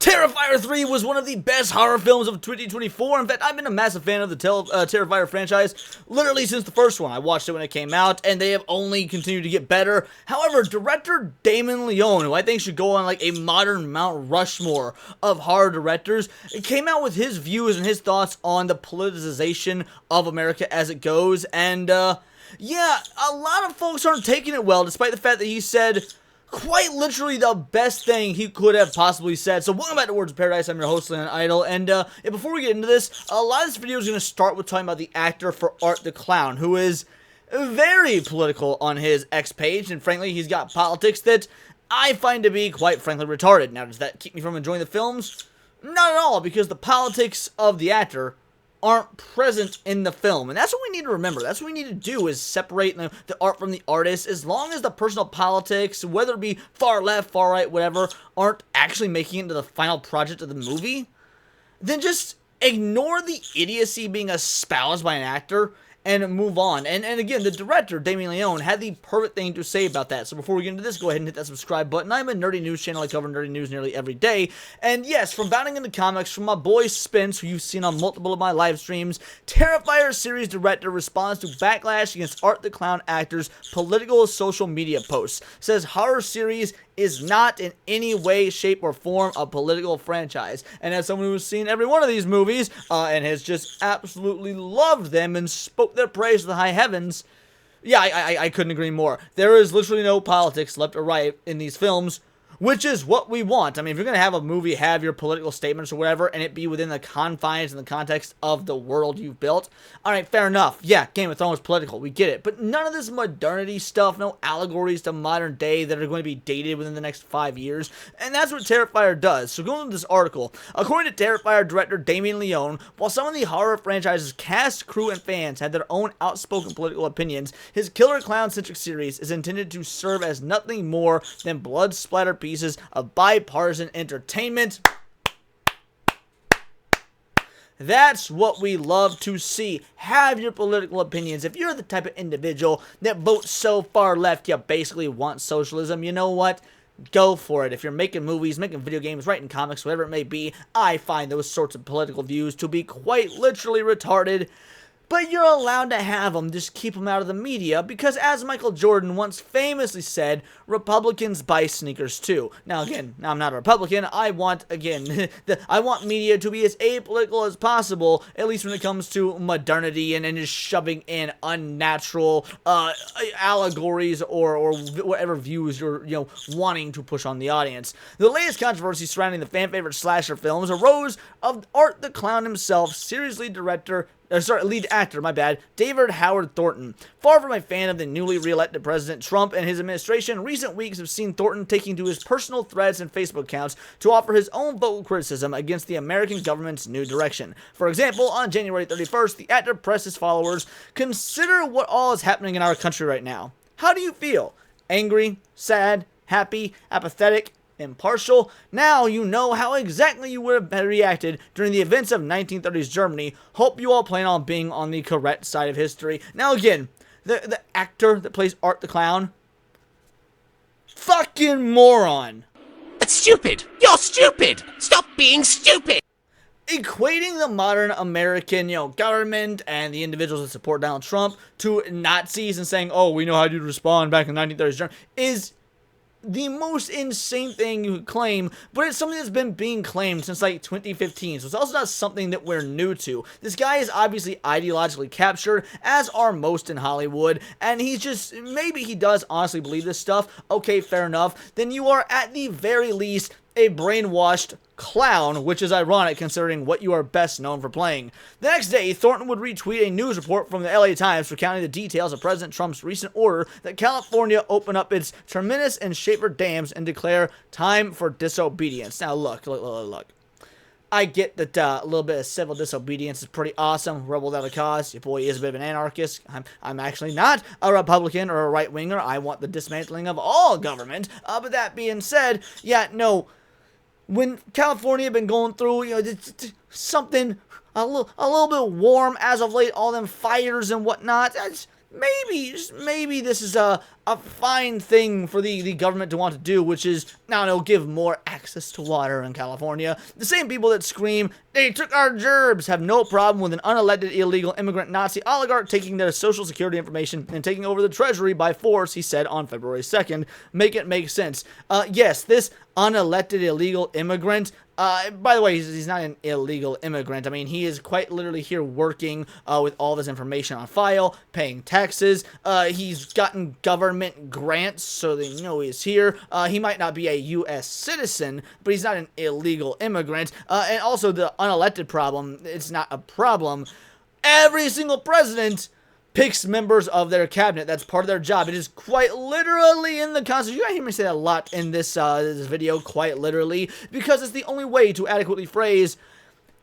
Terrifier 3 was one of the best horror films of 2024. In fact, I've been a massive fan of the Terrifier franchise literally since the first one. I watched it when it came out, and they have only continued to get better. However, director Damon Leone, who I think should go on like a modern Mount Rushmore of horror directors, came out with his views and his thoughts on the politicization of America as it goes. And, yeah, a lot of folks aren't taking it well, despite the fact that he said quite literally the best thing he could have possibly said. So welcome back to Words of Paradise. I'm your host, Landon Idol, and before we get into this, a lot of this video is going to start with talking about the actor for Art the Clown, who is very political on his X page, and frankly, he's got politics that I find to be quite frankly retarded. Now, does that keep me from enjoying the films? Not at all, because the politics of the actor aren't present in the film, and that's what we need to remember. That's what we need to do, is separate the art from the artist. As long as the personal politics, whether it be far left, far right, whatever, aren't actually making it into the final project of the movie, then just ignore the idiocy being espoused by an actor and move on. And again, the director, Damien Leone, had the perfect thing to say about that. So before we get into this, go ahead and hit that subscribe button. I'm a nerdy news channel. I cover nerdy news nearly every day. And yes, from bounding into comics, from my boy Spence, who you've seen on multiple of my live streams, Terrifier series director responds to backlash against Art the Clown actor's political social media posts. Says horror series is not in any way, shape, or form a political franchise. And as someone who's seen every one of these movies and has just absolutely loved them and spoke their praise to the high heavens, yeah, I couldn't agree more. There is literally no politics left or right in these films, which is what we want. I mean, if you're going to have a movie have your political statements or whatever, and it be within the confines and the context of the world you've built, alright, fair enough. Yeah, Game of Thrones is political, we get it. But none of this modernity stuff, no allegories to modern day that are going to be dated within the next 5 years. And that's what Terrifier does. So going into this article, according to Terrifier director Damien Leone, while some of the horror franchise's cast, crew, and fans had their own outspoken political opinions, his killer clown-centric series is intended to serve as nothing more than blood-splatter pieces of bipartisan entertainment. That's what we love to see. Have your political opinions. If you're the type of individual that votes so far left you basically want socialism, you know what? Go for it. If you're making movies, making video games, writing comics, whatever it may be, I find those sorts of political views to be quite literally retarded. But you're allowed to have them, just keep them out of the media, because as Michael Jordan once famously said, Republicans buy sneakers too. Now again, I'm not a Republican, I want, again, I want media to be as apolitical as possible, at least when it comes to modernity and just shoving in unnatural allegories or whatever views you're, wanting to push on the audience. The latest controversy surrounding the fan-favorite slasher films arose of Art the Clown himself, lead actor, David Howard Thornton. Far from a fan of the newly re-elected President Trump and his administration, recent weeks have seen Thornton taking to his personal threads and Facebook accounts to offer his own vocal criticism against the American government's new direction. For example, on January 31st, the actor pressed his followers, "Consider what all is happening in our country right now. How do you feel? Angry? Sad? Happy? Apathetic? Impartial? Now you know how exactly you would have reacted during the events of 1930s Germany. Hope you all plan on being on the correct side of history." Now again, the actor that plays Art the Clown, fucking moron. That's stupid! You're stupid! Stop being stupid! Equating the modern American, government and the individuals that support Donald Trump to Nazis and saying, oh, we know how you'd respond back in 1930s Germany is the most insane thing you could claim, but it's something that's been being claimed since like 2015, so it's also not something that we're new to. This guy is obviously ideologically captured, as are most in Hollywood, and he's just, maybe he does honestly believe this stuff. Okay, fair enough. Then you are at the very least a brainwashed clown, which is ironic considering what you are best known for playing. The next day, Thornton would retweet a news report from the LA Times recounting the details of President Trump's recent order that California open up its Terminus and Schaefer dams and declare time for disobedience. Now look. I get that a little bit of civil disobedience is pretty awesome. Rebel without a cause. Your boy is a bit of an anarchist. I'm actually not a Republican or a right-winger. I want the dismantling of all government. But that being said, yeah, no. When California had been going through, something a little bit warm as of late, all them fires and whatnot, maybe this is a a fine thing for the government to want to do, which is, I don't know, give more access to water in California. The same people that scream, they took our gerbs, have no problem with an unelected illegal immigrant Nazi oligarch taking their social security information and taking over the treasury by force, he said on February 2nd. Make it make sense. Yes, this unelected illegal immigrant, by the way, he's not an illegal immigrant. I mean, he is quite literally here working with all this information on file, paying taxes. He's gotten government grants, so they know he's here. He might not be a U.S. citizen, but he's not an illegal immigrant. And also the unelected problem, it's not a problem. Every single president picks members of their cabinet. That's part of their job. It is quite literally in the Constitution. You hear me say that a lot in this video, quite literally, because it's the only way to adequately phrase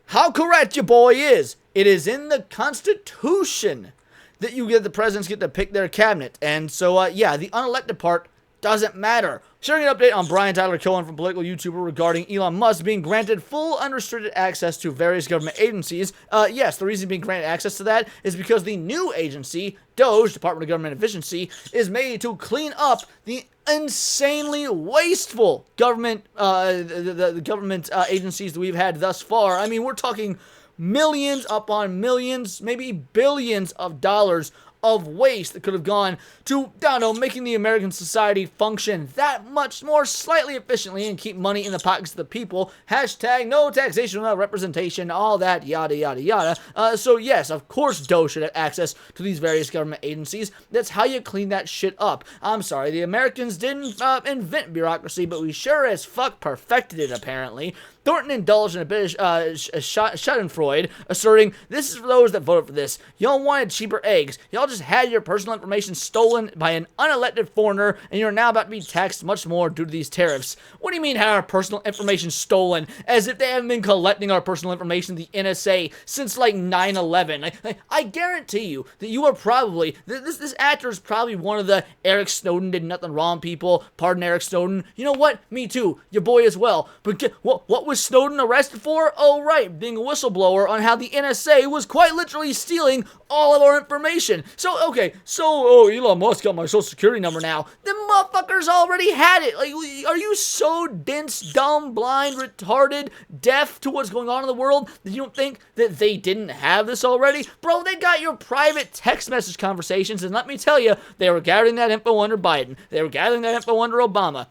how correct your boy is. It is in the Constitution that the presidents get to pick their cabinet. And so, yeah, the unelected part doesn't matter. Sharing an update on Brian Tyler Cohen from political YouTuber regarding Elon Musk being granted full unrestricted access to various government agencies. Yes, the reason being granted access to that is because the new agency, DOGE, Department of Government Efficiency, is made to clean up the insanely wasteful government, the government agencies that we've had thus far. I mean, we're talking millions upon millions, maybe billions of dollars of waste that could have gone to, I don't know, making the American society function that much more slightly efficiently and keep money in the pockets of the people. Hashtag no taxation without representation, all that yada yada yada. So yes, of course Doe should have access to these various government agencies. That's how you clean that shit up. I'm sorry, the Americans didn't invent bureaucracy, but we sure as fuck perfected it apparently. Thornton indulged in a bit of schadenfreude, asserting, this is for those that voted for this. Y'all wanted cheaper eggs. Y'all just had your personal information stolen by an unelected foreigner, and you're now about to be taxed much more due to these tariffs. What do you mean, have our personal information stolen? As if they haven't been collecting our personal information, the NSA, since like 9/11. I guarantee you that you are probably, this actor is probably one of the Eric Snowden did nothing wrong people. Pardon Eric Snowden. You know what? Me too. Your boy as well. But what was Snowden arrested for? Oh, right, being a whistleblower on how the NSA was quite literally stealing all of our information. So, okay, Elon Musk got my social security number now. The motherfuckers already had it. Like, are you so dense, dumb, blind, retarded, deaf to what's going on in the world that you don't think that they didn't have this already? Bro, they got your private text message conversations, and let me tell you, they were gathering that info under Biden. They were gathering that info under Obama.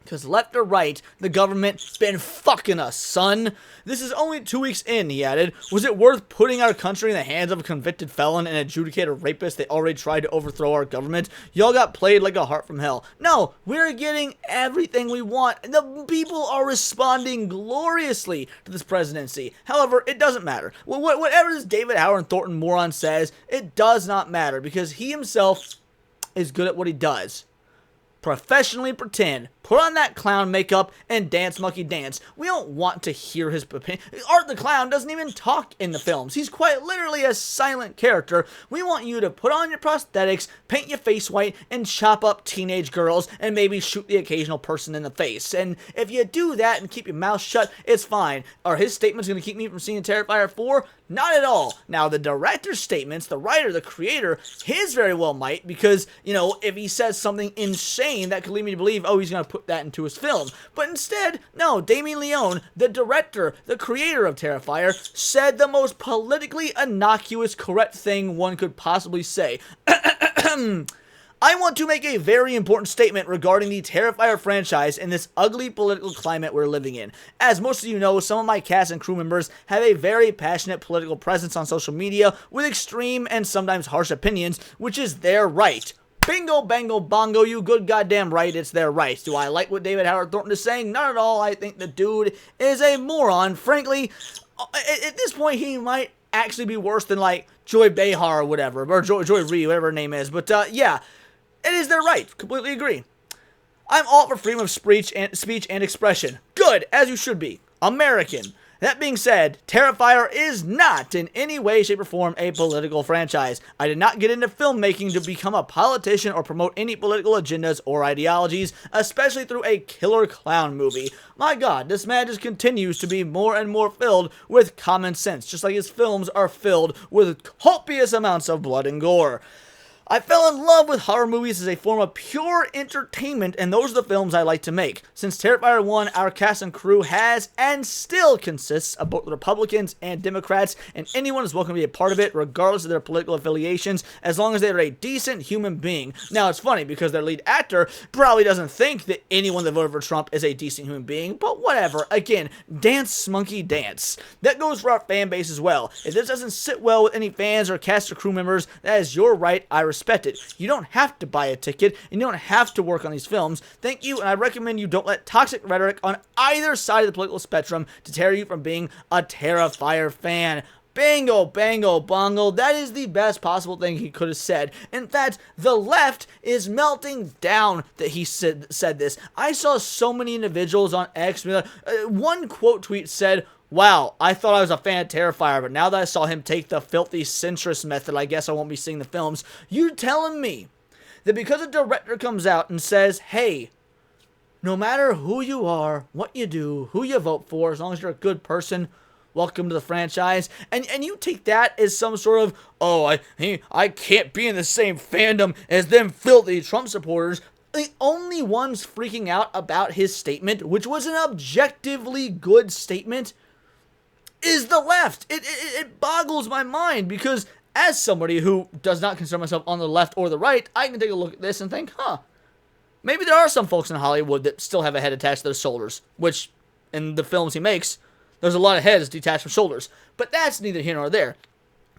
Because left or right, the government's been fucking us, son. This is only 2 weeks in, he added. Was it worth putting our country in the hands of a convicted felon and adjudicated rapist that already tried to overthrow our government? Y'all got played like a heart from hell. No, we're getting everything we want. The people are responding gloriously to this presidency. However, it doesn't matter. Whatever this David Howard Thornton moron says, it does not matter because he himself is good at what he does. Professionally pretend, put on that clown makeup, and dance monkey dance. We don't want to hear his opinion. Art the Clown doesn't even talk in the films. He's quite literally a silent character. We want you to put on your prosthetics, paint your face white, and chop up teenage girls, and maybe shoot the occasional person in the face. And if you do that and keep your mouth shut, it's fine. Are his statements going to keep me from seeing Terrifier 4? Not at all. Now, the director's statements, the writer, the creator, his very well might, because, you know, if he says something insane, that could lead me to believe, oh, he's going to put that into his film. But instead, no, Damien Leone, the director, the creator of Terrifier, said the most politically innocuous, correct thing one could possibly say. I want to make a very important statement regarding the Terrifier franchise in this ugly political climate we're living in. As most of you know, some of my cast and crew members have a very passionate political presence on social media with extreme and sometimes harsh opinions, which is their right. Bingo, bango, bongo, you good goddamn right, it's their right. Do I like what David Howard Thornton is saying? Not at all. I think the dude is a moron. Frankly, at this point, he might actually be worse than, like, Joy Behar or whatever, or Joy Rhee, whatever her name is. But, yeah. It is their right. Completely agree. I'm all for freedom of speech and expression. Good, as you should be. American. That being said, Terrifier is not in any way, shape, or form a political franchise. I did not get into filmmaking to become a politician or promote any political agendas or ideologies, especially through a killer clown movie. My God, this man just continues to be more and more filled with common sense, just like his films are filled with copious amounts of blood and gore. I fell in love with horror movies as a form of pure entertainment, and those are the films I like to make. Since Terrifier 1, our cast and crew has and still consists of both Republicans and Democrats, and anyone is welcome to be a part of it, regardless of their political affiliations, as long as they are a decent human being. Now, it's funny because their lead actor probably doesn't think that anyone that voted for Trump is a decent human being, but whatever. Again, dance, monkey, dance. That goes for our fan base as well. If this doesn't sit well with any fans or cast or crew members, that is your right. I respect it. You don't have to buy a ticket, and you don't have to work on these films. Thank you, and I recommend you don't let toxic rhetoric on either side of the political spectrum deter you from being a Terrifier fan. Bingo, bango, bongo. That is the best possible thing he could have said. In fact, the left is melting down that he said this. I saw so many individuals on X. One quote tweet said, "Wow, I thought I was a fan of Terrifier, but now that I saw him take the filthy centrist method, I guess I won't be seeing the films." You telling me that because a director comes out and says, "Hey, no matter who you are, what you do, who you vote for, as long as you're a good person, welcome to the franchise," and you take that as some sort of, "Oh, I can't be in the same fandom as them filthy Trump supporters," the only ones freaking out about his statement, which was an objectively good statement, is the left. It boggles my mind, because as somebody who does not consider myself on the left or the right, I can take a look at this and think, maybe there are some folks in Hollywood that still have a head attached to their shoulders, which, in the films he makes, there's a lot of heads detached from shoulders. But that's neither here nor there.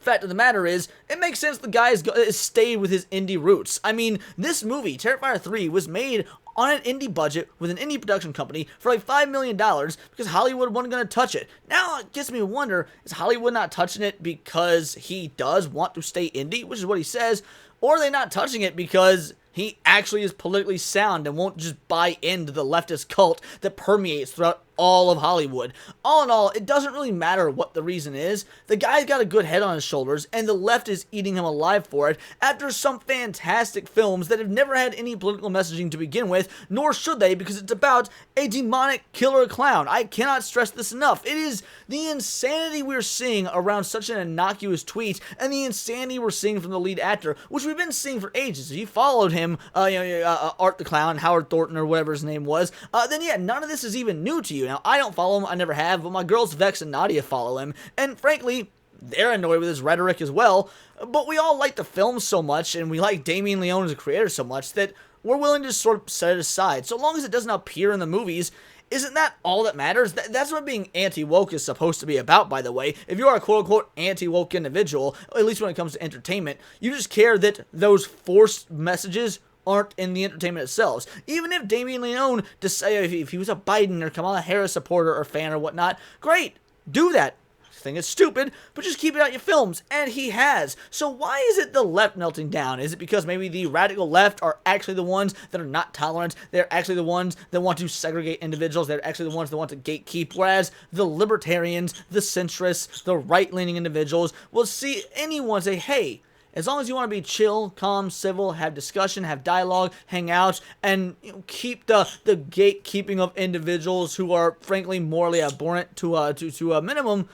Fact of the matter is, it makes sense the guy has stayed with his indie roots. I mean, this movie, Terrifier 3, was made on an indie budget with an indie production company for like $5 million because Hollywood wasn't going to touch it. Now it gets me to wonder, is Hollywood not touching it because he does want to stay indie, which is what he says, or are they not touching it because he actually is politically sound and won't just buy into the leftist cult that permeates throughout all of Hollywood? All in all, it doesn't really matter what the reason is. The guy's got a good head on his shoulders, and the left is eating him alive for it after some fantastic films that have never had any political messaging to begin with, nor should they, because it's about a demonic killer clown. I cannot stress this enough. It is the insanity we're seeing around such an innocuous tweet, and the insanity we're seeing from the lead actor, which we've been seeing for ages. If you followed him, Art the Clown, Howard Thornton, or whatever his name was, then yeah, none of this is even new to you. Now, I don't follow him, I never have, but my girls Vex and Nadia follow him, and frankly, they're annoyed with his rhetoric as well, but we all like the film so much, and we like Damien Leone as a creator so much, that we're willing to just sort of set it aside. So long as it doesn't appear in the movies, isn't that all that matters? That's what being anti-woke is supposed to be about, by the way. If you are a quote-unquote anti-woke individual, at least when it comes to entertainment, you just care that those forced messages aren't in the entertainment itself. Even if Damien Leone, if he was a Biden or Kamala Harris supporter or fan or whatnot, great, do that. I think it's stupid, but just keep it out your films, and he has. So why is it the left melting down? Is it because maybe the radical left are actually the ones that are not tolerant? They're actually the ones that want to segregate individuals. They're actually the ones that want to gatekeep, whereas the libertarians, the centrists, the right-leaning individuals will see anyone say, hey, as long as you want to be chill, calm, civil, have discussion, have dialogue, hang out, and keep the gatekeeping of individuals who are frankly morally abhorrent to a minimum,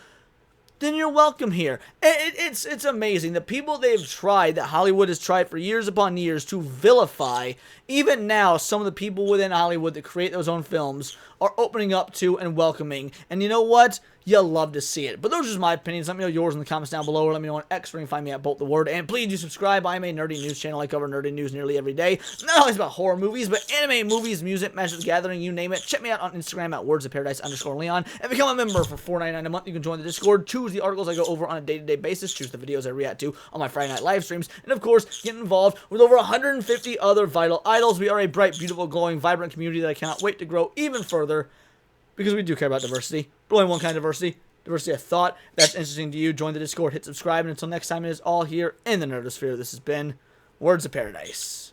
then you're welcome here. It's amazing. The people they've tried, that Hollywood has tried for years upon years to vilify, even now, some of the people within Hollywood that create those own films are opening up to and welcoming. And you know what? You'll love to see it. But those are just my opinions. Let me know yours in the comments down below, or let me know on X, where you can find me at Bolt the Word. And please do subscribe. I'm a nerdy news channel. I cover nerdy news nearly every day. Not always about horror movies, but anime, movies, music, Magic the Gathering, you name it. Check me out on Instagram at wordsofparadise_Leon. And become a member for $4.99 a month. You can join the Discord, choose the articles I go over on a day-to-day basis, choose the videos I react to on my Friday night live streams, and of course, get involved with over 150 other vital idols. We are a bright, beautiful, glowing, vibrant community that I cannot wait to grow even further, because we do care about diversity, but only one kind of diversity of thought. If that's interesting to you, join the Discord, hit subscribe, and until next time, it is all here in the Nerdosphere. This has been Words of Paradise.